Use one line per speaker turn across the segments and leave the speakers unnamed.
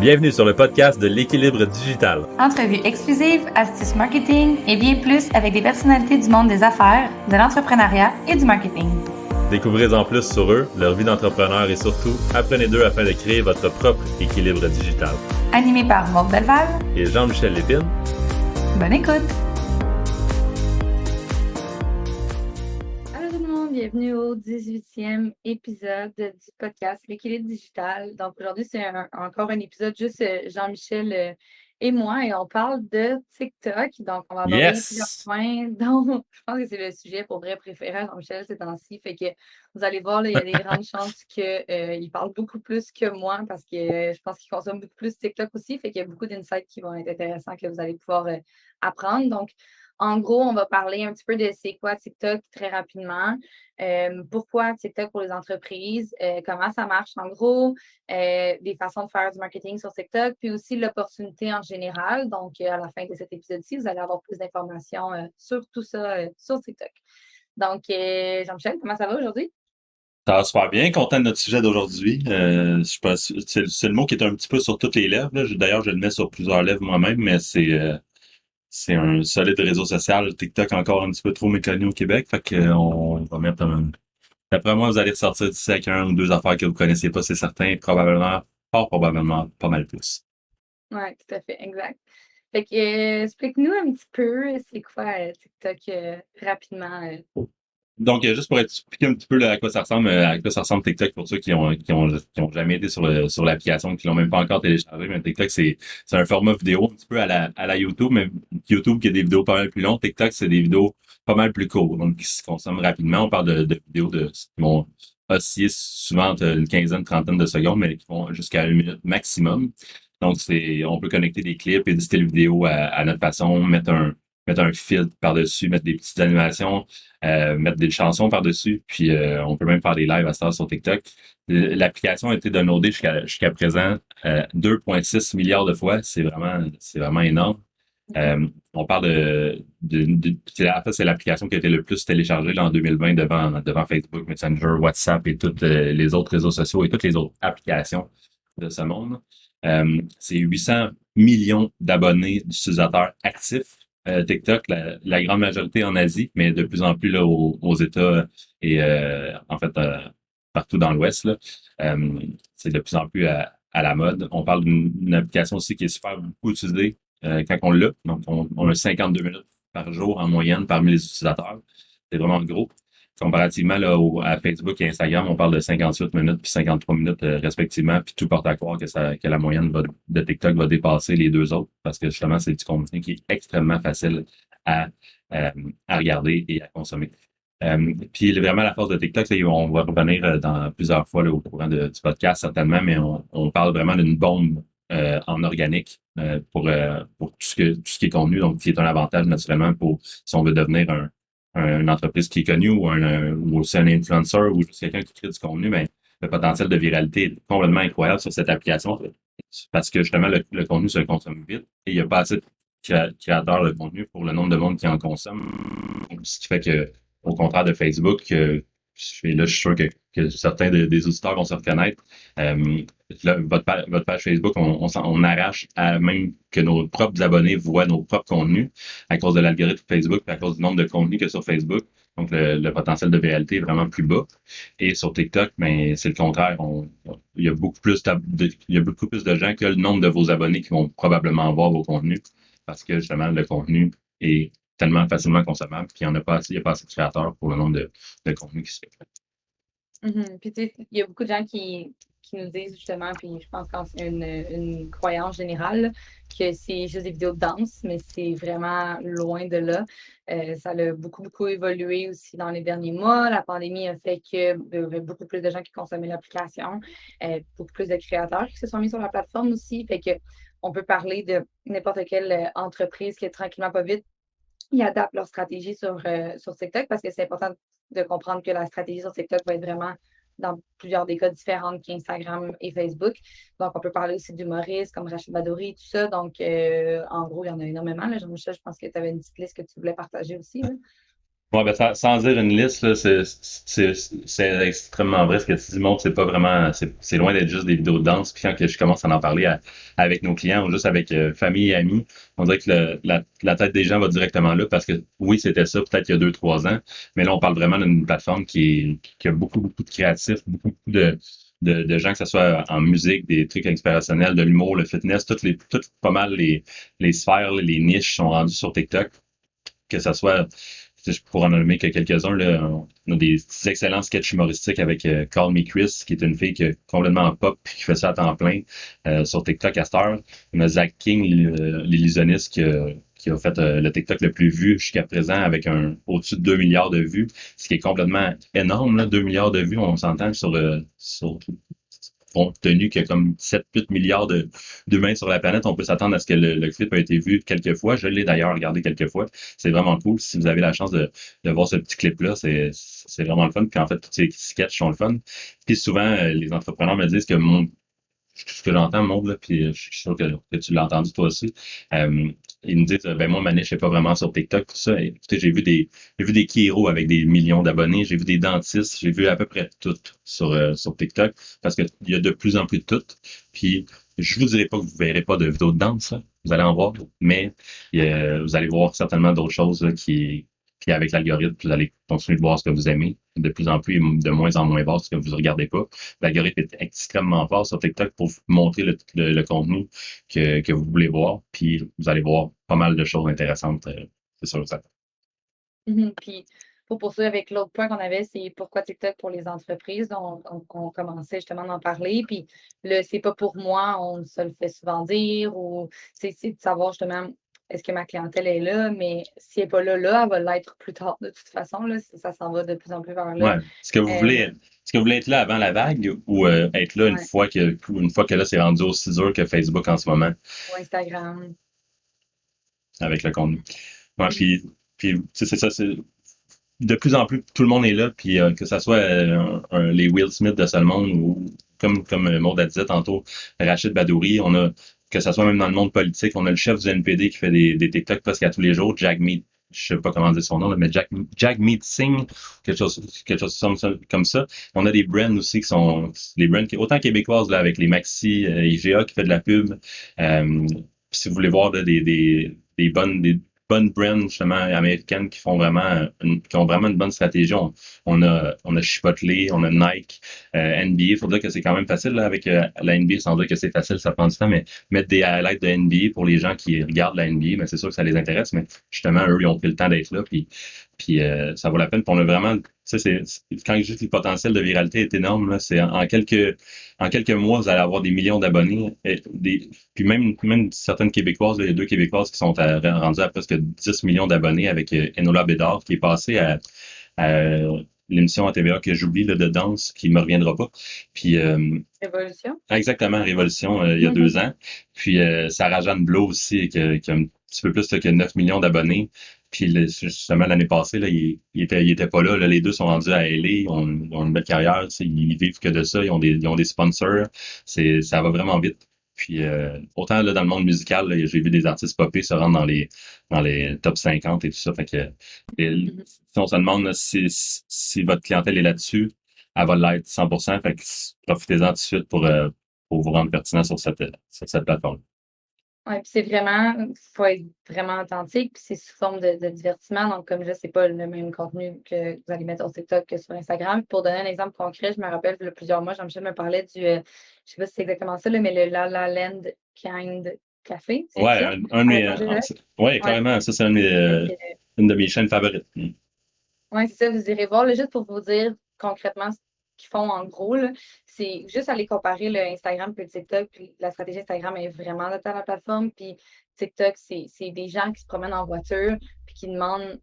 Bienvenue sur le podcast de l'équilibre digital.
Entrevues exclusives, astuces marketing et bien plus avec des personnalités du monde des affaires, de l'entrepreneuriat et du marketing.
Découvrez-en plus sur eux, leur vie d'entrepreneur et surtout, apprenez d'eux afin de créer votre propre équilibre digital.
Animé par Maude Belval
et Jean-Michel Lépine.
Bonne écoute! Bienvenue au 18e épisode du podcast L'équilibre digital. Donc aujourd'hui, c'est encore un épisode juste Jean-Michel et moi et on parle de TikTok. Donc on va aborder plusieurs points. Donc je pense que c'est le sujet pour vrai préféré à Jean-Michel ces temps-ci. Fait que vous allez voir, là, il y a des grandes chances qu'il parle beaucoup plus que moi parce que je pense qu'il consomme beaucoup plus TikTok aussi. Fait qu'il y a beaucoup d'insights qui vont être intéressants que vous allez pouvoir apprendre. Donc en gros, on va parler un petit peu de c'est quoi TikTok très rapidement. Pourquoi TikTok pour les entreprises, comment ça marche en gros, des façons de faire du marketing sur TikTok, puis aussi l'opportunité en général. Donc, à la fin de cet épisode-ci, vous allez avoir plus d'informations sur tout ça sur TikTok. Donc, Jean-Michel, comment ça va aujourd'hui?
Ça va super bien, content de notre sujet d'aujourd'hui. Je pense c'est le mot qui est un petit peu sur toutes les lèvres. Là. D'ailleurs, je le mets sur plusieurs lèvres moi-même, mais c'est un solide réseau social. TikTok encore un petit peu trop méconnu au Québec. Fait qu'on va mettre D'après moi, vous allez ressortir d'ici avec un ou deux affaires que vous connaissiez pas, c'est certain. Probablement, fort probablement, pas mal plus.
Oui, tout à fait, exact. Fait que explique-nous un petit peu c'est quoi TikTok rapidement.
Donc, juste pour expliquer un petit peu là, à quoi ça ressemble TikTok pour ceux qui ont jamais été sur l'application, qui l'ont même pas encore téléchargé, mais TikTok, c'est un format vidéo un petit peu à la YouTube, mais YouTube qui a des vidéos pas mal plus longues. TikTok, c'est des vidéos pas mal plus courtes, donc qui se consomment rapidement. On parle de vidéos qui vont osciller souvent entre une quinzaine, trentaine de secondes, mais qui vont jusqu'à 1 minute maximum. Donc, on peut connecter des clips, éditer les vidéos à notre façon, mettre un filtre par-dessus, mettre des petites animations, mettre des chansons par-dessus, puis on peut même faire des lives à ça sur TikTok. L'application a été downloadée jusqu'à présent 2,6 milliards de fois. C'est vraiment énorme. On parle en fait, c'est l'application qui a été le plus téléchargée là, en 2020 devant Facebook, Messenger, WhatsApp et tous les autres réseaux sociaux et toutes les autres applications de ce monde. C'est 800 millions d'abonnés d'utilisateurs actifs. TikTok, la grande majorité en Asie, mais de plus en plus là, aux États et en fait partout dans l'Ouest. C'est de plus en plus à la mode. On parle d'une application aussi qui est super beaucoup utilisée quand on l'a. Donc, on a 52 minutes par jour en moyenne parmi les utilisateurs. C'est vraiment gros. Comparativement là, à Facebook et Instagram, on parle de 58 minutes puis 53 minutes respectivement, puis tout porte à croire que la moyenne de TikTok va dépasser les deux autres parce que justement, c'est du contenu qui est extrêmement facile à regarder et à consommer. Puis vraiment, la force de TikTok, on va revenir dans plusieurs fois là, au courant du podcast certainement, mais on parle vraiment d'une bombe en organique pour tout ce qui est contenu, donc qui est un avantage naturellement pour si on veut devenir une entreprise qui est connue ou aussi un influenceur ou juste quelqu'un qui crée du contenu, ben, le potentiel de viralité est complètement incroyable sur cette application parce que justement, le contenu se consomme vite et il n'y a pas assez de créateurs de contenu pour le nombre de monde qui en consomme. Ce qui fait que, au contraire de Facebook, je suis sûr que certains des auditeurs vont se reconnaître. Votre page Facebook, on arrache à même que nos propres abonnés voient nos propres contenus à cause de l'algorithme Facebook et à cause du nombre de contenus que sur Facebook. Donc, le potentiel de viralité est vraiment plus bas. Et sur TikTok, ben, c'est le contraire. Il y a beaucoup plus de gens que le nombre de vos abonnés qui vont probablement voir vos contenus parce que justement, le contenu est tellement facilement consommable, puis il n'y a pas assez de créateurs pour le nombre de contenus qui se fait.
Puis tu sais, il y a beaucoup de gens qui nous disent justement, puis je pense que c'est une croyance générale, que c'est juste des vidéos de danse, mais c'est vraiment loin de là. Ça a beaucoup, beaucoup évolué aussi dans les derniers mois. La pandémie a fait qu'il y avait beaucoup plus de gens qui consommaient l'application, beaucoup plus de créateurs qui se sont mis sur la plateforme aussi. Fait que on peut parler de n'importe quelle entreprise qui est tranquillement pas vite. Ils adaptent leur stratégie sur TikTok parce que c'est important de comprendre que la stratégie sur TikTok va être vraiment dans plusieurs des cas différentes qu'Instagram et Facebook. Donc, on peut parler aussi d'humoristes comme Rachid Badouri, tout ça. Donc, en gros, il y en a énormément. Là. Jean-Michel, je pense que tu avais une petite liste que tu voulais partager aussi. Là.
Ouais, ben, sans dire une liste, là, c'est extrêmement vrai ce que tu dis, Maud. C'est pas vraiment, c'est loin d'être juste des vidéos de danse. Puis quand que je commence à en parler avec nos clients ou juste avec famille et amis, on dirait que la tête des gens va directement là parce que oui, c'était ça peut-être il y a 2, 3 ans, mais là, on parle vraiment d'une plateforme qui a beaucoup, beaucoup de créatifs, beaucoup, beaucoup de gens, que ce soit en musique, des trucs inspirationnels, de l'humour, le fitness, toutes pas mal les sphères, les niches sont rendues sur TikTok, que ce soit, je pourrais en nommer que quelques-uns, là, on a des excellents sketchs humoristiques avec Call Me Chris, qui est une fille qui est complètement pop qui fait ça à temps plein sur TikTok à cette heure. On a Zach King, l'illusionniste, qui a fait le TikTok le plus vu jusqu'à présent avec au-dessus de 2 milliards de vues, ce qui est complètement énorme, là, 2 milliards de vues, on s'entend sur compte tenu qu'il y a comme 7, 8 milliards d'humains sur la planète, on peut s'attendre à ce que le clip a été vu quelques fois. Je l'ai d'ailleurs regardé quelques fois. C'est vraiment cool. Si vous avez la chance de voir ce petit clip-là, c'est vraiment le fun. Puis en fait, tous ces sketchs sont le fun. Puis souvent, les entrepreneurs me disent que ce que j'entends, monde, là, puis je suis sûr que tu l'as entendu toi aussi. Euh, Ils me disent, ben moi, ma niche n'est pas vraiment sur TikTok, tout ça. Écoutez, j'ai vu des Kiro avec des millions d'abonnés, j'ai vu des dentistes, j'ai vu à peu près tout sur TikTok, parce qu'il y a de plus en plus de tout. Puis, je vous dirai pas que vous verrez pas de vidéos de danse, là. Vous allez en voir, mais vous allez voir certainement d'autres choses là, qui, avec l'algorithme, vous allez continuer de voir ce que vous aimez, de plus en plus et de moins en moins voir ce que vous regardez pas. L'algorithme est extrêmement fort sur TikTok pour vous montrer le contenu que vous voulez voir, puis vous allez voir pas mal de choses intéressantes, c'est sûr ça.
Puis, pour poursuivre avec l'autre point qu'on avait, c'est pourquoi TikTok pour les entreprises. Donc, on commençait justement d'en parler. Puis, le c'est pas pour moi, on se le fait souvent dire, ou c'est de savoir justement est-ce que ma clientèle est là, mais si elle n'est pas là, elle va l'être plus tard de toute façon. Là, ça s'en va de plus en plus vers là.
Ouais. Est-ce que vous voulez être là avant la vague ou être là une
Ouais,
fois que là c'est rendu aussi dur que Facebook en ce moment
ou Instagram.
avec le contenu? Ouais,
Mhm.
puis tu sais, c'est ça, c'est de plus en plus, tout le monde est là, puis que ça soit les Will Smith de ce monde ou comme Maud a dit tantôt, Rachid Badouri, on a, que ça soit même dans le monde politique, on a le chef du NPD qui fait des TikTok presque à tous les jours, Jagmeet, je sais pas comment dire son nom, là, mais Jagmeet Singh, quelque chose comme ça. On a des brands aussi qui sont des brands autant québécoises là, avec les Maxi, IGA qui fait de la pub. Euh, Si vous voulez voir là, des bonnes brands justement américaines qui ont vraiment une bonne stratégie. On a Chipotle, on a Nike, NBA. Il faut dire que c'est quand même facile là, avec la NBA, sans dire que c'est facile, ça prend du temps, mais mettre des highlights de NBA pour les gens qui regardent la NBA, mais c'est sûr que ça les intéresse, mais justement, eux, ils ont pris le temps d'être là, puis ça vaut la peine. Puis on a vraiment, tu sais, quand je dis que le potentiel de viralité est énorme, là, c'est en quelques mois, vous allez avoir des millions d'abonnés. Puis même certaines Québécoises, là, il y a 2 Québécoises qui sont rendues à presque 10 millions d'abonnés avec Enola Bédard, qui est passée à l'émission à TVA que j'oublie là, de danse, qui me reviendra pas. Puis
Révolution.
exactement, Révolution, il y a 2 ans. Puis Sarah-Jeanne Blow aussi, qui a un petit peu plus là, que 9 millions d'abonnés. Puis justement, l'année passée, là, il était pas là, là. Les deux sont rendus à LA, ils ont une belle carrière, tu sais, ils vivent que de ça, ils ont des sponsors. Ça va vraiment vite. Puis autant là, dans le monde musical, là, j'ai vu des artistes popés se rendre dans les top 50 et tout ça. Fait que
Mhm.
si on se demande là, si votre clientèle est là-dessus, elle va l'être 100%. Fait que profitez-en tout de suite pour vous rendre pertinent sur cette plateforme.
Ouais, puis c'est vraiment, faut être vraiment authentique, puis c'est sous forme de divertissement. Donc, comme là, c'est pas le même contenu que vous allez mettre sur TikTok que sur Instagram. Pour donner un exemple concret, je me rappelle, il y a plusieurs mois, Jean-Michel me parlait je sais pas si c'est exactement ça, là, mais le La La Land Kind Café, c'est
Ouais,
ça?
un de
À
mes,
Los Angeles?
ouais,
Ouais.
carrément, ça c'est
Fait que,
une de mes chaînes favorites. Mm.
ouais, c'est ça, vous irez voir, là, juste pour vous dire concrètement ce qu'ils font en gros, là. C'est juste aller comparer le Instagram puis le TikTok, puis la stratégie Instagram est vraiment adaptée à la plateforme, puis TikTok, c'est des gens qui se promènent en voiture, puis qui demandent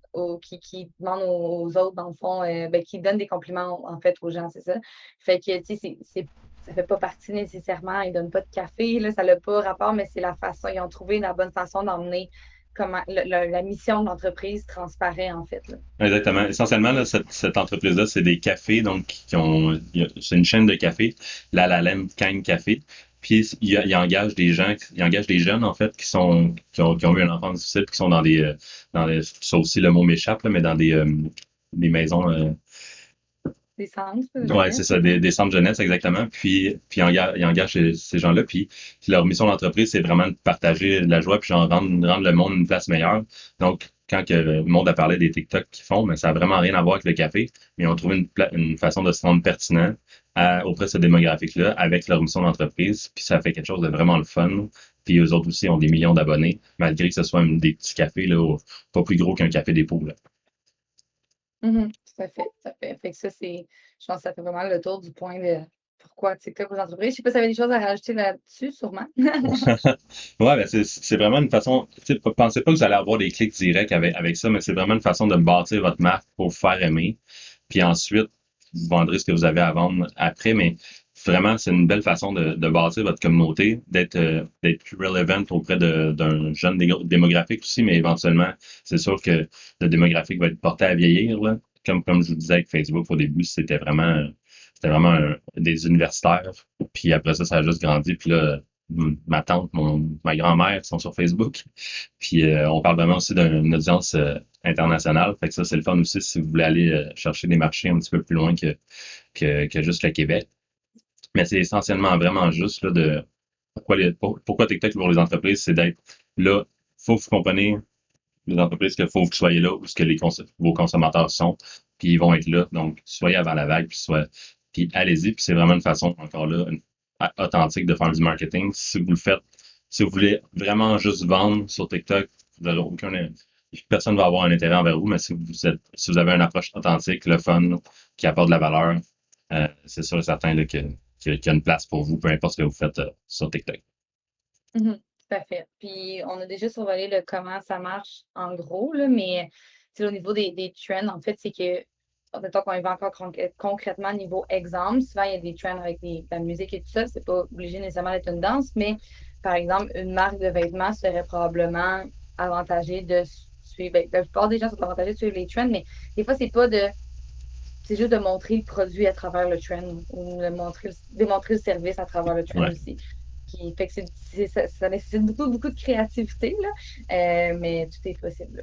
aux autres, dans le fond, ben, qui donnent des compliments, en fait, aux gens, c'est ça. Fait que, tu sais, ça fait pas partie nécessairement, ils donnent pas de café, là, ça n'a pas rapport, mais c'est la façon, ils ont trouvé la bonne façon d'emmener comment la mission de l'entreprise transparaît, en fait, là.
Exactement. Essentiellement, là, cette entreprise-là, c'est des cafés, donc c'est une chaîne de café, La La Land Kind Café. Puis il engage des gens, il engage des jeunes en fait qui ont eu une enfance difficile, puis qui sont ça aussi le mot m'échappe là, mais dans des maisons.
Des centres de
Ouais, c'est
jeunesse,
ça,
c'est ça?
des centres jeunesse, exactement. Puis ils engagent ces gens-là. Puis leur mission d'entreprise, c'est vraiment de partager de la joie, puis genre rendre le monde une place meilleure. Donc, quand que le monde a parlé des TikTok qu'ils font, mais ça a vraiment rien à voir avec le café. Mais ils ont trouvé une façon de se rendre pertinent auprès de ce démographique-là avec leur mission d'entreprise. Puis ça fait quelque chose de vraiment le fun. Puis eux autres aussi ont des millions d'abonnés, malgré que ce soit des petits cafés là, pas plus gros qu'un café dépôt, là.
Tout à fait, tout à fait. Fait que ça, je pense que ça fait vraiment le tour du point de pourquoi TikTok aux entreprises. Je sais pas si tu avais des choses à rajouter là-dessus, sûrement.
Ouais, ben c'est vraiment une façon. Tu sais, pensez pas que vous allez avoir des clics directs avec ça, mais c'est vraiment une façon de bâtir votre marque pour vous faire aimer. Puis ensuite, vous vendrez ce que vous avez à vendre après, mais vraiment, c'est une belle façon de bâtir votre communauté, d'être plus relevant auprès d'un jeune démographique aussi, mais éventuellement, c'est sûr que le démographique va être porté à vieillir, là. Comme je vous disais avec Facebook au début, c'était vraiment des universitaires. Puis après ça, ça a juste grandi. Puis là, ma tante, ma grand-mère sont sur Facebook. Puis on parle vraiment aussi d'une audience internationale. Fait que ça, c'est le fun aussi si vous voulez aller chercher des marchés un petit peu plus loin que juste le Québec. Mais c'est essentiellement vraiment juste là, de pourquoi TikTok pour les entreprises, c'est d'être là. Faut que vous compreniez les entreprises qu'il faut que vous soyez là où ce que vos consommateurs sont, puis ils vont être là. Donc, soyez avant la vague, puis allez-y. Puis c'est vraiment une façon, encore là, authentique de faire du marketing. Si vous le faites, si vous voulez vraiment juste vendre sur TikTok, vous n'aurez personne ne va avoir un intérêt envers vous, mais si vous avez une approche authentique, le fun, qui apporte de la valeur, c'est sûr et certain là, qu'il y a une place pour vous, peu importe ce que vous faites sur TikTok.
Tout à fait. Puis on a déjà survolé le comment ça marche en gros, là, mais au niveau des trends, en fait, c'est que mettons qu'on y va encore concrètement niveau exemple, souvent il y a des trends avec de la musique et tout ça, c'est pas obligé nécessairement d'être une danse, mais par exemple, une marque de vêtements serait probablement avantagée de suivre. Ben, la plupart des gens sont avantagés de suivre les trends, mais des fois, c'est juste de montrer le produit à travers le trend ou démontrer le service à travers le trend
Ouais.
aussi. Qui fait que ça nécessite beaucoup, beaucoup de créativité, là. Mais tout est possible.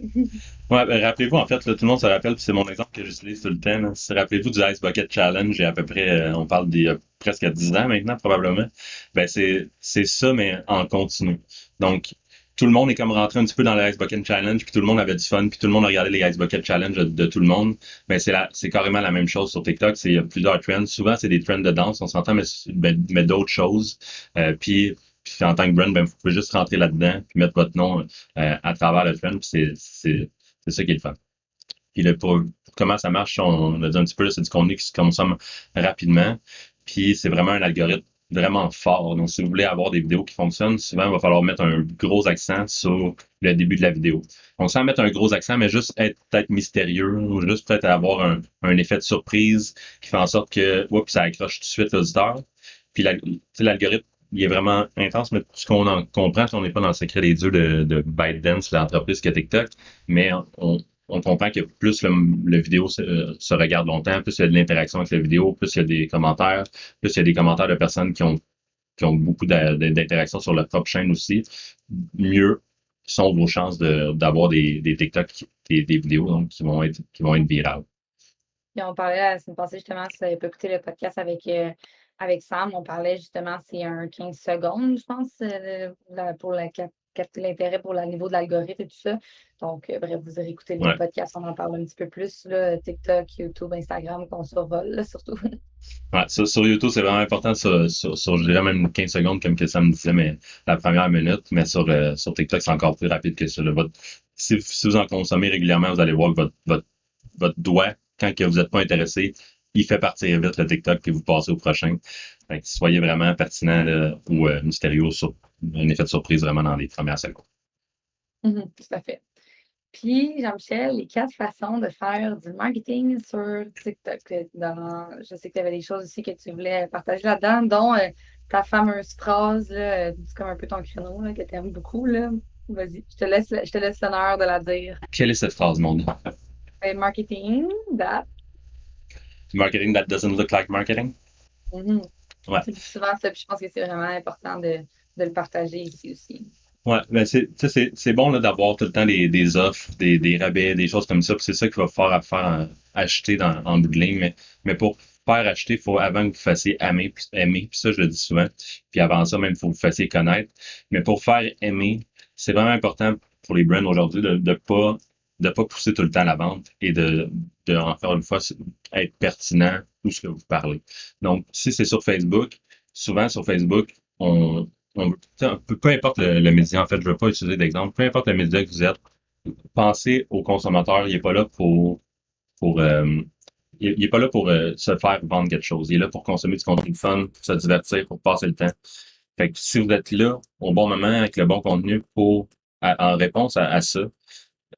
Ouais, ben, rappelez-vous, en fait, là, tout le monde se rappelle, puis c'est mon exemple que j'utilise tout le temps. Là. Rappelez-vous du Ice Bucket Challenge, il y a à peu près, on parle d'il y a presque 10 ans maintenant, probablement. Ben, c'est ça, mais en continu. Donc, tout le monde est comme rentré un petit peu dans le Ice Bucket Challenge, puis tout le monde avait du fun, puis tout le monde regardait les Ice Bucket Challenge de tout le monde. Ben, c'est carrément la même chose sur TikTok. Il y a plusieurs trends. Souvent, c'est des trends de danse, on s'entend, mais d'autres choses. Puis en tant que brand, ben, vous pouvez juste rentrer là-dedans, puis mettre votre nom à travers le trend, puis c'est ça qui est le fun. Puis pour comment ça marche, on a dit un petit peu, là, c'est du contenu qui se consomme rapidement. Puis c'est vraiment un algorithme vraiment fort. Donc, si vous voulez avoir des vidéos qui fonctionnent, souvent, il va falloir mettre un gros accent sur le début de la vidéo. Donc, sans mettre un gros accent, mais juste être peut-être mystérieux, ou juste peut-être avoir un effet de surprise qui fait en sorte que ça accroche tout de suite l'auditeur. Puis l'algorithme, il est vraiment intense, mais ce qu'on en comprend, on n'est pas dans le secret des dieux de ByteDance, l'entreprise que TikTok, mais on comprend que plus le vidéo se regarde longtemps, plus il y a de l'interaction avec la vidéo, plus il y a des commentaires, plus il y a des commentaires de personnes qui ont beaucoup d'interaction sur leur propre chaîne aussi, mieux sont vos chances d'avoir des TikTok, des vidéos donc, qui vont être virales.
Puis on parlait la semaine passée, justement, si vous n'avez pas écouté le podcast avec Sam, on parlait justement, c'est un 15 secondes, je pense, pour capter l'intérêt pour le niveau de l'algorithme et tout ça. Donc, bref, vous aurez écouté le podcast, on en parle un petit peu plus, là, TikTok, YouTube, Instagram, qu'on survole, là, surtout.
Ouais, sur YouTube, c'est vraiment important, je dirais même 15 secondes, comme que ça me disait, mais la première minute, mais sur TikTok, c'est encore plus rapide que ça. Là. Si vous en consommez régulièrement, vous allez voir que votre doigt, quand que vous n'êtes pas intéressé, il fait partir vite le TikTok puis vous passez au prochain. Fait que soyez vraiment pertinent là, ou mystérieux sur un effet de surprise vraiment dans les premières secondes.
Tout à fait. Puis, Jean-Michel, les 4 façons de faire du marketing sur TikTok. Je sais que tu avais des choses aussi que tu voulais partager là-dedans, dont ta fameuse phrase, là, c'est comme un peu ton créneau là, que tu aimes beaucoup. Là. Vas-y, je te laisse l'honneur de la dire.
Quelle est cette phrase, mon nom?
Marketing, that.
Marketing that doesn't look like marketing? Ouais.
C'est souvent ça, puis je pense que c'est vraiment important de le partager ici aussi.
Ouais, ben c'est bon là, d'avoir tout le temps des offres, des rabais, des choses comme ça. Puis c'est ça qui va faire acheter en bout de ligne. Mais pour faire acheter, il faut avant que vous fassiez aimer. Puis ça, je le dis souvent. Puis avant ça, même, il faut que vous fassiez connaître. Mais pour faire aimer, c'est vraiment important pour les brands aujourd'hui de pas pousser tout le temps la vente et encore une fois, être pertinent où ce que vous parlez. Donc, si c'est sur Facebook, souvent sur Facebook, peu importe le média, en fait, je ne veux pas utiliser d'exemple, peu importe le média que vous êtes, pensez au consommateur, il n'est pas là pour il est pas là pour se faire vendre quelque chose. Il est là pour consommer du contenu fun, pour se divertir, pour passer le temps. Fait que si vous êtes là au bon moment avec le bon contenu en réponse à ça,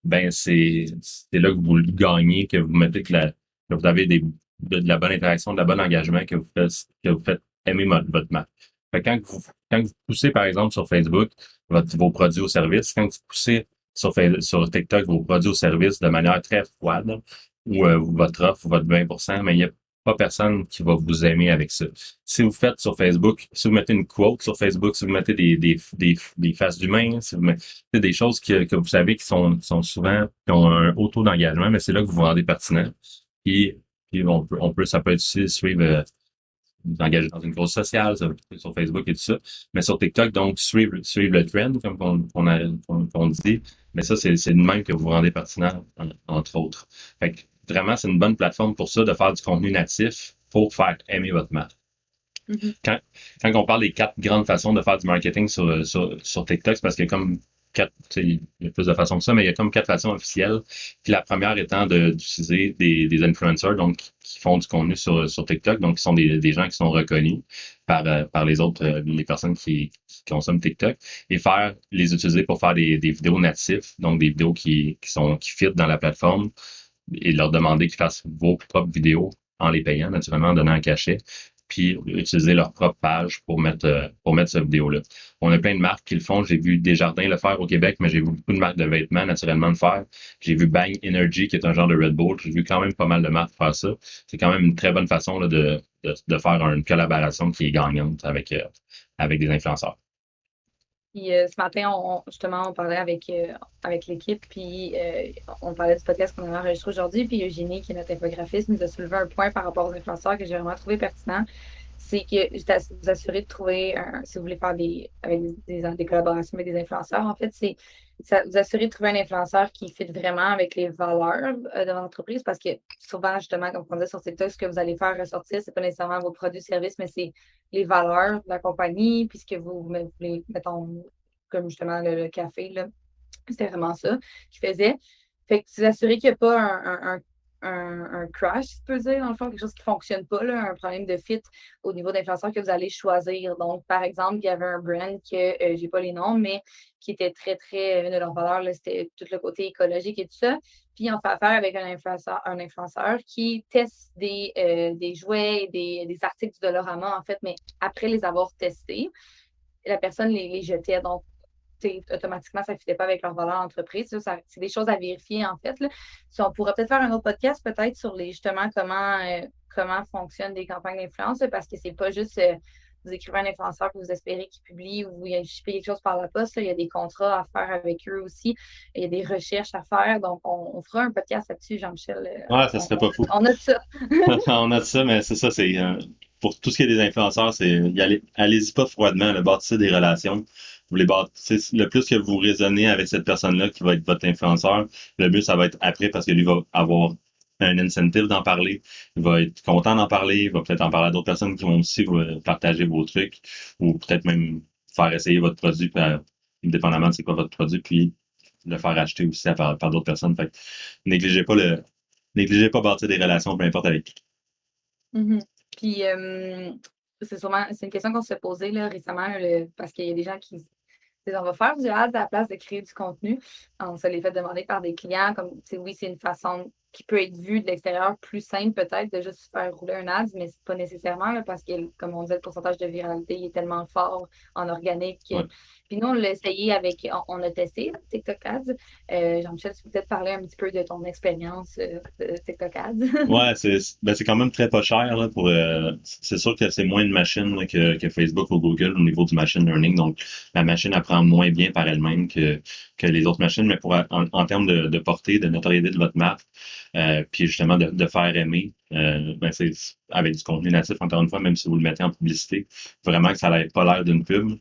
ben c'est là que vous le gagnez, que vous mettez que vous avez de la bonne interaction, de la bonne engagement, que vous faites aimer votre marque. Fait que quand vous poussez, par exemple, sur Facebook, vos produits ou services, quand vous poussez sur TikTok vos produits ou services de manière très froide, ou votre offre, votre 20%, mais il n'y a pas personne qui va vous aimer avec ça. Si vous faites sur Facebook, si vous mettez une quote sur Facebook, si vous mettez des faces d'humains, si vous mettez des choses que vous savez qui sont souvent, qui ont un haut taux d'engagement, mais c'est là que vous vous rendez pertinent. Puis ça peut être aussi suivre, vous engager dans une cause sociale, sur Facebook et tout ça. Mais sur TikTok, donc, suivre le trend, comme on dit. Mais ça, c'est de même que vous vous rendez pertinent, entre autres. Fait que vraiment, c'est une bonne plateforme pour ça, de faire du contenu natif pour faire aimer votre marque.
Mhm.
Quand on parle des 4 grandes façons de faire du marketing sur TikTok, c'est parce qu'il y a comme 4, il y a plus de façons que ça, mais il y a comme 4 façons officielles. Puis la première étant d'utiliser des influencers, donc qui font du contenu sur TikTok, donc qui sont des gens qui sont reconnus par les autres, les personnes qui consomment TikTok, et les utiliser pour faire des vidéos natifs, donc des vidéos qui fit dans la plateforme, et leur demander qu'ils fassent vos propres vidéos en les payant, naturellement, en donnant un cachet, puis utiliser leur propre page pour mettre cette vidéo-là. On a plein de marques qui le font. J'ai vu Desjardins le faire au Québec, mais j'ai vu beaucoup de marques de vêtements naturellement le faire. J'ai vu Bang Energy, qui est un genre de Red Bull. J'ai vu quand même pas mal de marques faire ça. C'est quand même une très bonne façon là, de faire une collaboration qui est gagnante avec des influenceurs.
Puis ce matin, justement, on parlait avec l'équipe, puis on parlait du podcast qu'on avait enregistré aujourd'hui, puis Eugénie, qui est notre infographiste, nous a soulevé un point par rapport aux influenceurs que j'ai vraiment trouvé pertinent. C'est que vous assurer de trouver, si vous voulez faire avec des collaborations avec des influenceurs, en fait, c'est vous assurer de trouver un influenceur qui fit vraiment avec les valeurs de votre entreprise, parce que souvent, justement, comme on disait sur TikTok, ce que vous allez faire ressortir, c'est pas nécessairement vos produits, services, mais c'est les valeurs de la compagnie, puis ce que vous voulez, mettons, comme justement le café, là. C'était vraiment ça qu'il faisait. Fait que vous assurez qu'il n'y a pas un crash, si tu peux dire, dans le fond, quelque chose qui ne fonctionne pas, là, un problème de fit au niveau d'influenceurs que vous allez choisir. Donc, par exemple, il y avait un brand que j'ai pas les noms, mais qui était très, très, une de leurs valeurs, là, c'était tout le côté écologique et tout ça. Puis, on fait affaire avec un influenceur qui teste des jouets et des articles du Dollarama, en fait, mais après les avoir testés, la personne les jetait. Donc, automatiquement, ça ne fitait pas avec leur valeur d'entreprise. Ça, c'est des choses à vérifier, en fait. Là. Si on pourrait peut-être faire un autre podcast, peut-être, sur justement comment fonctionnent des campagnes d'influence, parce que c'est pas juste vous écrivez un influenceur que vous espérez qu'il publie ou vous shippez quelque chose par la poste. Là. Il y a des contrats à faire avec eux aussi. Il y a des recherches à faire. Donc, on fera un podcast là-dessus, Jean-Michel.
Ouais, ça serait pas fou.
On a de ça.
On a ça, mais c'est ça, pour tout ce qui est des influenceurs, allez-y pas froidement, bâtissez des relations. Vous les bâtissez, le plus que vous raisonnez avec cette personne-là qui va être votre influenceur, le mieux ça va être après parce que lui va avoir un incentive d'en parler. Il va être content d'en parler, il va peut-être en parler à d'autres personnes qui vont aussi partager vos trucs ou peut-être même faire essayer votre produit, indépendamment de c'est quoi votre produit, puis le faire acheter aussi par d'autres personnes. Fait que négligez pas bâtir des relations, peu importe avec qui.
Mm-hmm. Puis, c'est une question qu'on se fait poser là, récemment, parce qu'il y a des gens qui disent on va faire du ads à la place de créer du contenu. On se les fait demander par des clients, comme oui, c'est une façon qui peut être vu de l'extérieur plus simple peut-être de juste faire rouler un ads, mais c'est pas nécessairement là, parce que, comme on disait, le pourcentage de viralité il est tellement fort en organique.
Ouais.
Puis nous, on l'a essayé on a testé TikTok Ads. Jean-Michel, tu peux peut-être parler un petit peu de ton expérience de TikTok Ads.
Ouais, c'est quand même très pas cher là, c'est sûr que c'est moins de machines là, que Facebook ou Google au niveau du machine learning. Donc, la machine apprend moins bien par elle-même que les autres machines, mais en termes de portée, de notoriété de votre marque, puis justement de faire aimer, c'est avec du contenu natif, encore une fois, même si vous le mettez en publicité, vraiment que ça n'ait pas l'air d'une pub,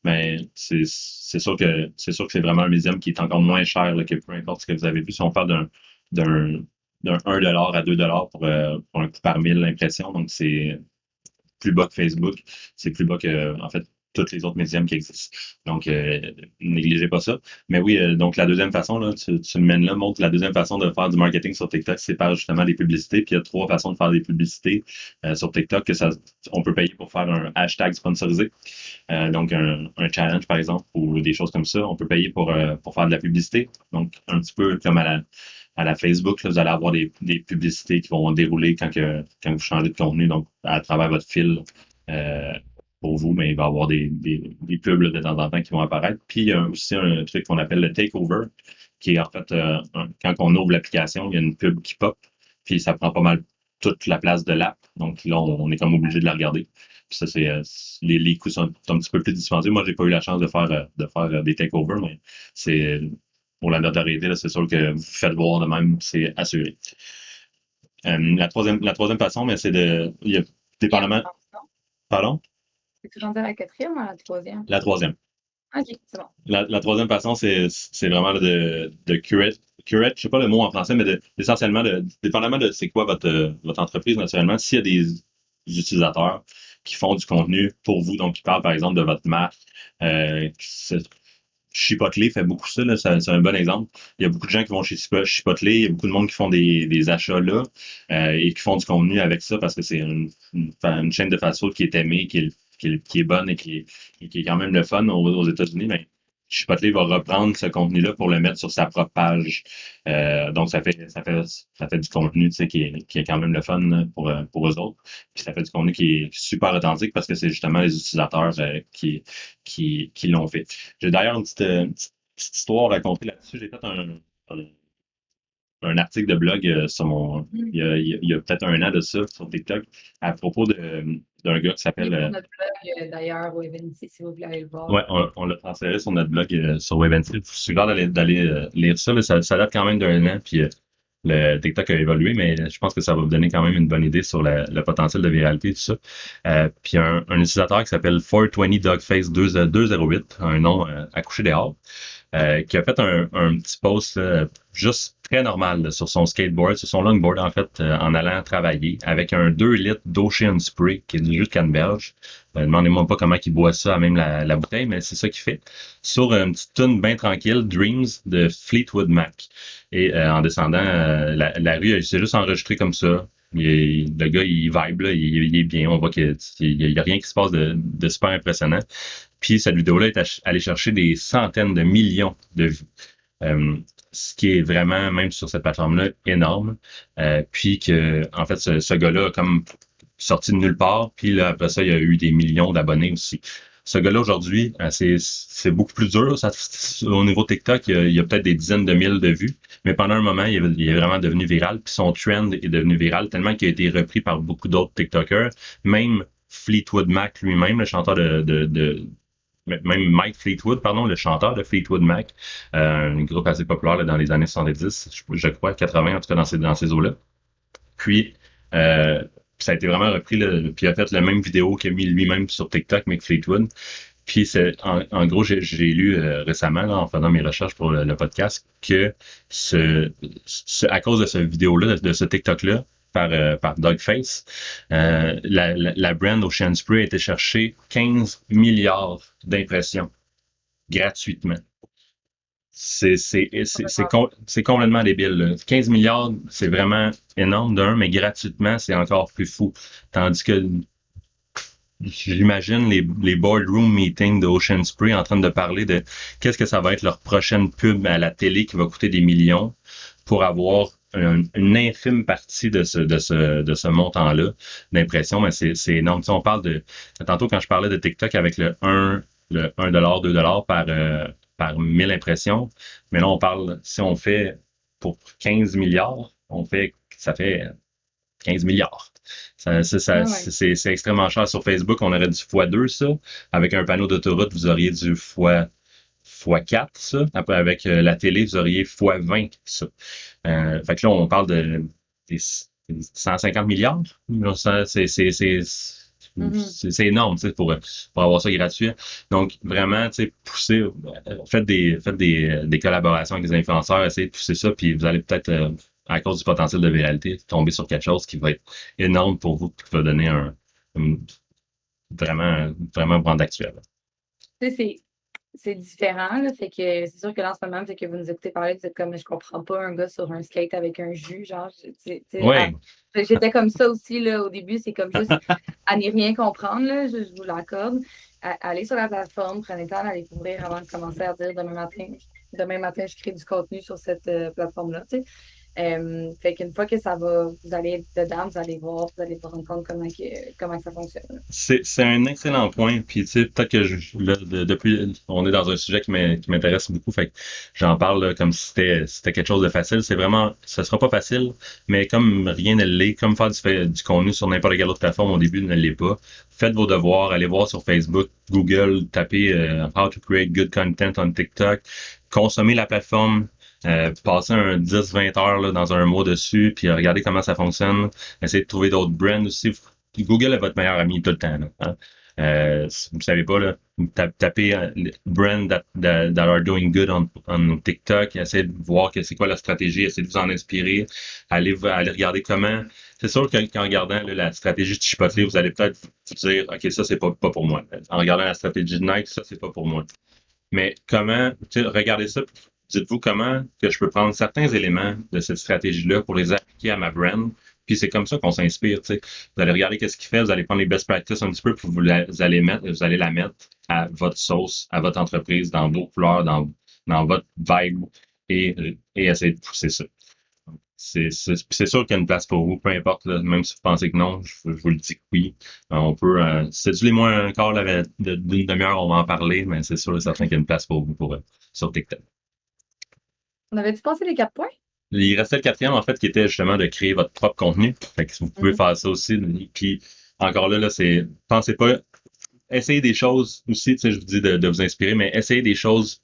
mais c'est sûr que c'est vraiment un médium qui est encore moins cher là, que peu importe ce que vous avez vu. Si on parle d'un d'un 1$ à 2$ pour un coût par 1000 impressions. Donc, c'est plus bas que Facebook. C'est plus bas que, en fait, tous les autres médiums qui existent. Donc, négligez pas ça. Mais oui, donc la deuxième façon, là, tu le mènes là, montre la deuxième façon de faire du marketing sur TikTok, c'est par justement des publicités. Puis il y a 3 façons de faire des publicités sur TikTok on peut payer pour faire un hashtag sponsorisé. Donc un challenge, par exemple, ou des choses comme ça. On peut payer pour faire de la publicité. Donc, un petit peu comme à la Facebook, là, vous allez avoir des publicités qui vont dérouler quand vous changez de contenu, donc à travers votre fil pour vous, mais il va y avoir des pubs là, de temps en temps qui vont apparaître. Puis il y a aussi un truc qu'on appelle le takeover, qui est en fait quand on ouvre l'application, il y a une pub qui pop, puis ça prend pas mal toute la place de l'app. Donc là, on est comme obligé de la regarder. Puis ça, c'est les coûts sont un petit peu plus dispendieux. Moi, j'ai pas eu la chance de faire des takeovers, mais c'est pour la notoriété, là, c'est sûr que vous faites voir de même, c'est assuré. La troisième façon, mais c'est il y a dépendamment. Pardon?
Es-tu rendu à la 4e ou à la 3e?
La troisième.
OK, c'est bon.
La troisième façon, c'est vraiment là, de curate, je sais pas le mot en français, mais essentiellement, dépendamment de c'est quoi votre entreprise, naturellement, s'il y a des utilisateurs qui font du contenu pour vous, donc qui parlent par exemple de votre marque, Chipotle fait beaucoup ça, là, c'est un bon exemple. Il y a beaucoup de gens qui vont chez Chipotle, il y a beaucoup de monde qui font des achats là et qui font du contenu avec ça parce que c'est une chaîne de fast-food qui est aimée, qui est bonne et qui est quand même le fun aux États-Unis. Mais Chipotle va reprendre ce contenu-là pour le mettre sur sa propre page. Donc, ça fait du contenu, tu sais, qui est quand même le fun pour eux autres. Puis ça fait du contenu qui est super authentique parce que c'est justement les utilisateurs qui l'ont fait. J'ai d'ailleurs une petite histoire à raconter là-dessus. J'ai fait un article de blog il y a peut-être 1 an de ça sur TikTok à propos d'un gars qui s'appelle.
Sur notre blog, d'ailleurs, Webentity, si vous voulez aller le voir.
Ouais, on l'a transféré sur notre blog sur Webentity. Je vous suggère d'aller lire ça. Là, ça date quand même d'1 an, puis le TikTok a évolué, mais je pense que ça va vous donner quand même une bonne idée sur le potentiel de viralité et tout ça. Puis un utilisateur qui s'appelle 420 Dogface 208, un nom à coucher dehors, qui a fait un petit post juste très normal là, sur son skateboard, sur son longboard en fait, en allant travailler avec un 2 litres d'Ocean Spray qui est du jus de canneberge. Demandez-moi pas comment il boit ça à même la bouteille, mais c'est ça qu'il fait. Sur une petite tune bien tranquille, Dreams de Fleetwood Mac. Et en descendant la rue, il s'est juste enregistré comme ça. Le gars, il vibe, là, il est bien. On voit qu'il y a rien qui se passe de super impressionnant. Puis cette vidéo-là est allée chercher des centaines de millions de vues. Ce qui est vraiment, même sur cette plateforme-là, énorme. Puis que, en fait, ce gars-là a comme sorti de nulle part. Puis là, après ça, il y a eu des millions d'abonnés aussi. Ce gars-là, aujourd'hui, c'est beaucoup plus dur. Au niveau TikTok, il y a peut-être des dizaines de mille de vues. Mais pendant un moment, il est vraiment devenu viral. Puis son trend est devenu viral tellement qu'il a été repris par beaucoup d'autres TikTokers. Même Fleetwood Mac lui-même, le chanteur même Mike Fleetwood, pardon, le chanteur de Fleetwood Mac, un groupe assez populaire là, dans les années 70, je crois, 80 en tout cas dans ces eaux-là. Puis, ça a été vraiment repris, là, puis il a fait la même vidéo qu'il a mis lui-même sur TikTok, Mick Fleetwood. Puis, en gros, j'ai lu récemment, là, en faisant mes recherches pour le podcast, que à cause de cette vidéo-là, de ce TikTok-là, par Dogface, la brand Ocean Spray a été chercher 15 milliards d'impressions gratuitement. C'est complètement débile. Là. 15 milliards, c'est vraiment énorme d'un, mais gratuitement, c'est encore plus fou. Tandis que j'imagine les boardroom meetings de Ocean Spray en train de parler de qu'est-ce que ça va être leur prochaine pub à la télé qui va coûter des millions pour avoir une infime partie de ce montant-là d'impression, mais c'est énorme. Tu sais, on parle tantôt quand je parlais de TikTok avec le 1 $, 2 $ par 1000 impressions, mais là, on parle, si on fait pour 15 milliards, ça fait 15 milliards.
Ah ouais.
C'est extrêmement cher. Sur Facebook, on aurait du x2 ça. Avec un panneau d'autoroute, vous auriez du x4 ça. Après, avec la télé, vous auriez x20 ça. Fait que là, on parle des 150 milliards.
Mhm.
C'est énorme, tu sais, pour avoir ça gratuit. Donc, vraiment, tu sais, poussez, faites des collaborations avec des influenceurs, essayez de pousser ça, puis vous allez peut-être, à cause du potentiel de viralité, tomber sur quelque chose qui va être énorme pour vous, qui va donner vraiment vous rendre actuel.
Tu sais, c'est différent, là, fait que c'est sûr que là, en ce moment, fait que vous nous écoutez parler, vous êtes comme, je comprends pas un gars sur un skate avec un jus, genre,
Ouais,
j'étais comme ça aussi, là, au début, c'est comme juste à n'y rien comprendre, là, je vous l'accorde. Allez sur la plateforme, prenez le temps d'aller découvrir avant de commencer à dire demain matin, je crée du contenu sur cette plateforme-là, tu sais. Fait qu'une fois que ça va, vous allez être dedans, vous allez voir, vous allez vous rendre compte comment que ça fonctionne.
c'est un excellent point. Puis tu sais, peut-être que là, depuis, on est dans un sujet qui m'intéresse beaucoup. Fait que j'en parle là, comme si c'était quelque chose de facile. C'est vraiment, ça sera pas facile, mais comme rien ne l'est, comme faire du contenu sur n'importe quelle autre plateforme au début ne l'est pas. Faites vos devoirs, allez voir sur Facebook, Google, tapez How to create good content on TikTok, consommez la plateforme. Passer un 10-20 heures là, dans un mois dessus, puis regardez comment ça fonctionne. Essayez de trouver d'autres brands aussi. Google est votre meilleur ami tout le temps. Là, hein. Si vous ne savez pas, là, tapez brands that are doing good on TikTok, essayez de voir c'est quoi la stratégie, essayez de vous en inspirer, allez regarder comment. C'est sûr qu'en regardant là, la stratégie de Chipotle, vous allez peut-être vous dire, OK, ça, c'est pas pour moi. En regardant la stratégie de Nike, ça, c'est pas pour moi. Mais comment, regardez ça, dites-vous comment que je peux prendre certains éléments de cette stratégie-là pour les appliquer à ma brand. Puis c'est comme ça qu'on s'inspire, tu sais. Vous allez regarder qu'est-ce qu'il fait, vous allez prendre les best practices un petit peu, puis vous allez la mettre à votre sauce, à votre entreprise, dans vos couleurs, dans votre vibe, et essayer de pousser ça. C'est sûr qu'il y a une place pour vous, peu importe, là, même si vous pensez que non, je vous le dis que oui. On peut, cédulez-moi un quart d'une demi-heure, on va en parler, mais c'est sûr et certain qu'il y a une place pour vous sur TikTok.
On avait-tu passé les 4 points?
Il restait le quatrième, en fait, qui était justement de créer votre propre contenu. Fait que vous pouvez faire ça aussi. Puis encore là, pensez pas, essayez des choses aussi, tu sais, je vous dis de vous inspirer, mais essayez des choses,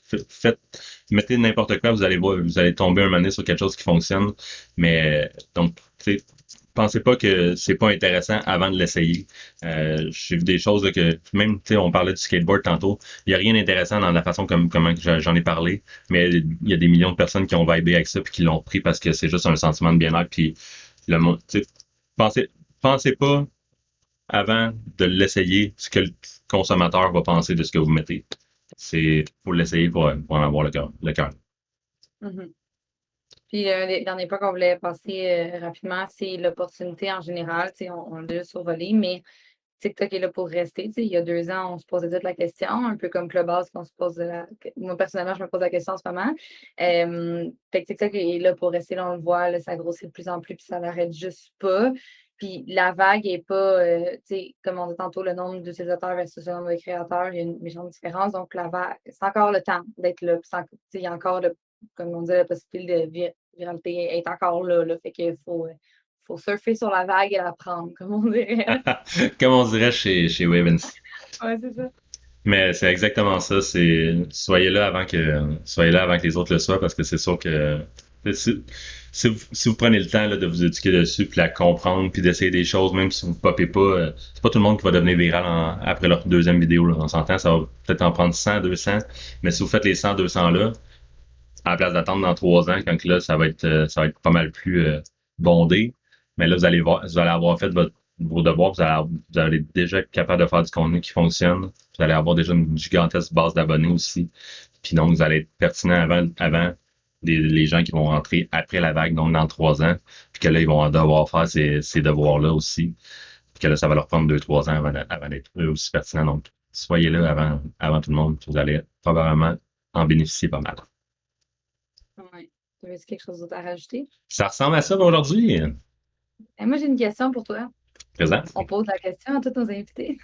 mettez n'importe quoi, vous allez voir, vous allez tomber un moment donné sur quelque chose qui fonctionne. Mais donc, tu sais, pensez pas que c'est pas intéressant avant de l'essayer. J'ai vu des choses là, que même, tu sais, on parlait du skateboard tantôt. Il y a rien d'intéressant dans la façon comment j'en ai parlé, mais il y a des millions de personnes qui ont vibé avec ça puis qui l'ont pris parce que c'est juste un sentiment de bien-être. Puis le monde, tu sais, pensez pas avant de l'essayer ce que le consommateur va penser de ce que vous mettez. C'est faut l'essayer pour en avoir le cœur.
Mhm. Puis, les derniers points qu'on voulait passer rapidement, c'est l'opportunité en général. Tu sais, on l'a déjà survolé, mais TikTok est là pour rester. Tu sais, il y a 2 ans, on se posait toute la question, un peu comme Clubhouse qu'on se pose moi, personnellement, je me pose la question en ce moment. Fait que TikTok est là pour rester, là, on le voit, là, ça grossit de plus en plus, puis ça n'arrête juste pas. Puis la vague est pas, tu sais, comme on dit tantôt, le nombre d'utilisateurs versus le nombre de créateurs, il y a une méchante différence. Donc, la vague, c'est encore le temps d'être là. Puis tu sais, il y a encore, comme on dit, la possibilité de viralité est encore là. Fait qu'il faut surfer sur la vague et la prendre, comme on dirait.
Comme on dirait chez Wavens.
Ouais, c'est ça.
Mais c'est exactement ça. Soyez là avant que les autres le soient parce que c'est sûr que si vous prenez le temps là, de vous éduquer dessus, puis la comprendre, puis d'essayer des choses, même si vous ne popez pas, c'est pas tout le monde qui va devenir viral après leur deuxième vidéo. Là, on s'entend, ça va peut-être en prendre 100, 200, mais si vous faites les 100, 200 là, à la place d'attendre dans 3 ans, quand là, ça va être pas mal plus bondé. Mais là, vous allez avoir fait vos devoirs, vous allez déjà être capable de faire du contenu qui fonctionne. Vous allez avoir déjà une gigantesque base d'abonnés aussi. Puis donc, vous allez être pertinent avant les gens qui vont rentrer après la vague, donc dans 3 ans. Puis que là, ils vont devoir faire ces devoirs-là aussi. Puis que là, ça va leur prendre 2-3 ans avant d'être eux aussi pertinents. Donc, soyez là avant tout le monde. Vous allez probablement en bénéficier pas mal.
Ouais. Tu avais quelque chose d'autre à rajouter?
Ça ressemble à ça aujourd'hui.
Et moi, j'ai une question pour toi.
Présent.
On pose la question à tous nos invités.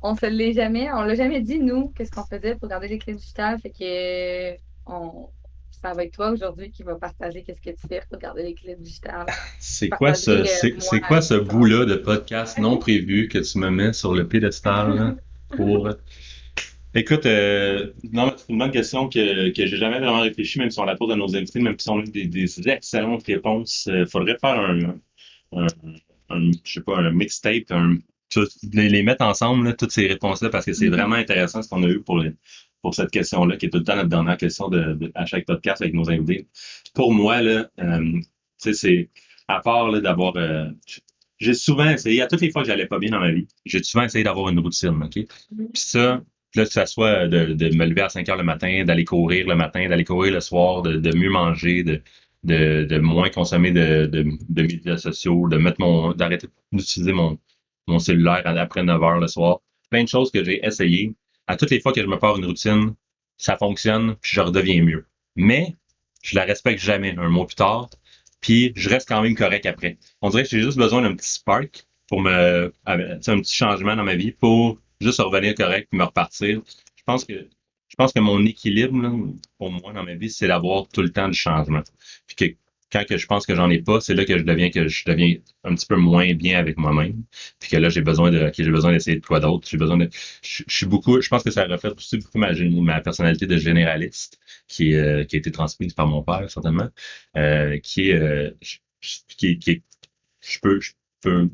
On se l'est jamais, on l'a jamais dit, nous, qu'est-ce qu'on faisait pour garder les clés digitales. Fait que ça va être toi aujourd'hui qui va partager qu'est-ce que tu fais pour garder les clés digitales.
C'est
Je
quoi ce,
partagerai,
c'est,
moi,
c'est quoi ce
plus tard.
bout-là de podcast non prévu que tu me mets sur le piédestal là, pour... Écoute, non, mais c'est une bonne question que j'ai jamais vraiment réfléchi, même si on la pose à nos invités, même si on a des excellentes réponses. Faudrait faire un, je sais pas, un mixtape, les mettre ensemble, là, toutes ces réponses-là, parce que c'est vraiment intéressant ce qu'on a eu pour cette question-là, qui est tout le temps notre dernière question à chaque podcast avec nos invités. Pour moi, là, tu sais, c'est, à part, là, d'avoir, j'ai souvent essayé, à toutes les fois que j'allais pas bien dans ma vie, j'ai souvent essayé d'avoir une routine, OK? Puis ça, là, que ça soit de me lever à 5 heures le matin, d'aller courir le matin, d'aller courir le soir, de mieux manger, de moins consommer de médias sociaux, d'arrêter d'utiliser mon cellulaire après 9 heures le soir. Plein de choses que j'ai essayé. À toutes les fois que je me pars une routine, ça fonctionne, puis je redeviens mieux. Mais, je la respecte jamais un mois plus tard, puis je reste quand même correct après. On dirait que j'ai juste besoin d'un petit spark pour un petit changement dans ma vie pour juste revenir correct puis me repartir. Je pense que mon équilibre, là, pour moi, dans ma vie, c'est d'avoir tout le temps du changement. Puis que quand que je pense que j'en ai pas, c'est là que je deviens un petit peu moins bien avec moi-même. Puis que là, j'ai besoin d'essayer de quoi d'autre. Je pense que ça reflète aussi beaucoup ma personnalité de généraliste, qui a été transmise par mon père, certainement, qui est, je peux, peu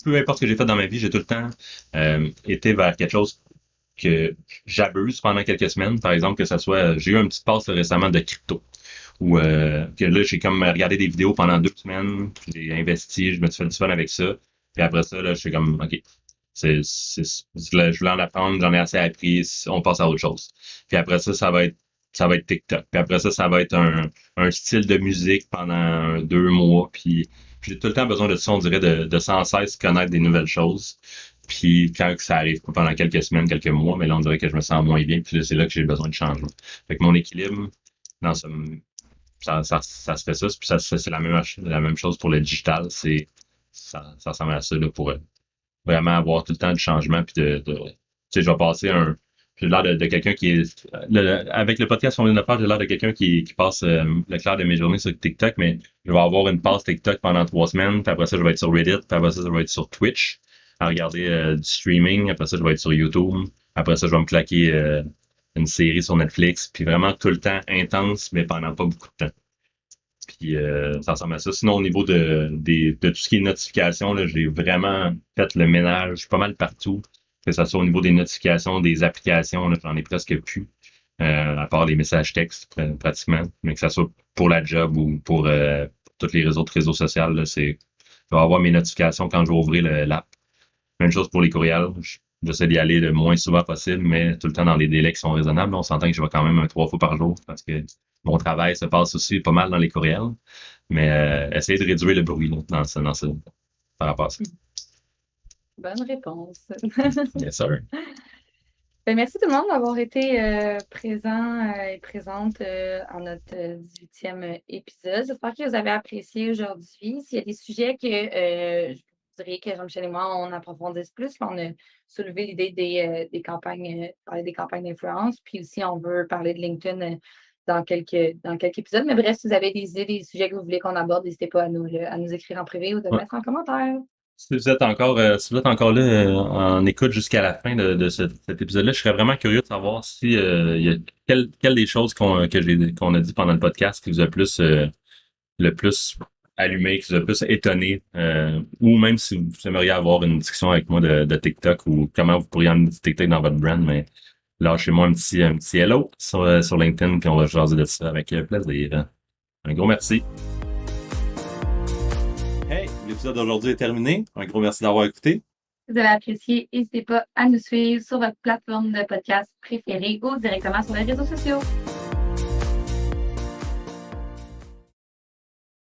importe ce que j'ai fait dans ma vie, j'ai tout le temps été vers quelque chose que j'abuse pendant quelques semaines. Par exemple, que ça soit, j'ai eu une petite passe récemment de crypto. Où que là, j'ai comme regardé des vidéos pendant 2 semaines, j'ai investi, je me suis fait du fun avec ça. Puis après ça, là, je suis comme, OK, je voulais en apprendre, j'en ai assez appris, on passe à autre chose. Puis après ça, ça va être TikTok. Puis après ça, ça va être un style de musique pendant 2 mois. Puis j'ai tout le temps besoin de ça, on dirait, de sans cesse connaître des nouvelles choses. Puis quand ça arrive pendant quelques semaines, quelques mois, mais là, on dirait que je me sens moins bien. Puis là, c'est là que j'ai besoin de changement. Fait que mon équilibre, dans ça se fait ça. Puis c'est la même chose pour le digital. Ça ressemble à ça là, pour vraiment avoir tout le temps du changement. Puis tu sais, je vais passer j'ai l'air de quelqu'un qui est. Avec le podcast qu'on vient de faire, j'ai l'air de quelqu'un qui passe le clair de mes journées sur TikTok, mais je vais avoir une passe TikTok pendant 3 semaines. Puis après ça, je vais être sur Reddit. Puis après ça, je vais être sur Twitch à regarder du streaming. Après ça, je vais être sur YouTube. Après ça, je vais me claquer une série sur Netflix. Puis vraiment tout le temps intense, mais pendant pas beaucoup de temps. Puis ça ressemble à ça. Sinon, au niveau de tout ce qui est notifications, là, j'ai vraiment fait le ménage pas mal partout. Que ce soit au niveau des notifications, des applications, là, j'en ai presque plus. À part les messages textes, pratiquement. Mais que ce soit pour la job ou pour tous les autres réseaux sociaux, là, je vais avoir mes notifications quand je vais ouvrir l'app. Même chose pour les courriels. J'essaie d'y aller le moins souvent possible, mais tout le temps dans des délais qui sont raisonnables. On s'entend que je vais quand même 3 fois par jour parce que mon travail se passe aussi pas mal dans les courriels. Mais essayer de réduire le bruit là, dans ça, par rapport à ça.
Bonne réponse.
Yes, sir.
Ben, merci tout le monde d'avoir été présent et présente à notre 18e épisode. J'espère que vous avez apprécié aujourd'hui. S'il y a des sujets que je vous dirais que Jean-Michel et moi, on approfondisse plus, on a soulevé l'idée des campagnes, parler des campagnes d'influence, puis aussi on veut parler de LinkedIn dans quelques épisodes. Mais bref, si vous avez des idées, des sujets que vous voulez qu'on aborde, n'hésitez pas à nous écrire en privé ou de le mettre en commentaire.
Si vous êtes encore là en écoute jusqu'à la fin de cet épisode-là, je serais vraiment curieux de savoir si il y a quelle des choses qu'on a dit pendant le podcast qui vous a le plus allumé, qui vous a plus étonné, ou même si vous aimeriez avoir une discussion avec moi de TikTok ou comment vous pourriez amener du TikTok dans votre brand, mais lâchez-moi un petit hello sur LinkedIn puis on va jaser de ça avec plaisir. Un gros merci. Hey, l'épisode d'aujourd'hui est terminé. Un gros merci d'avoir écouté.
Si vous avez apprécié, n'hésitez pas à nous suivre sur votre plateforme de podcast préférée ou directement sur les réseaux sociaux.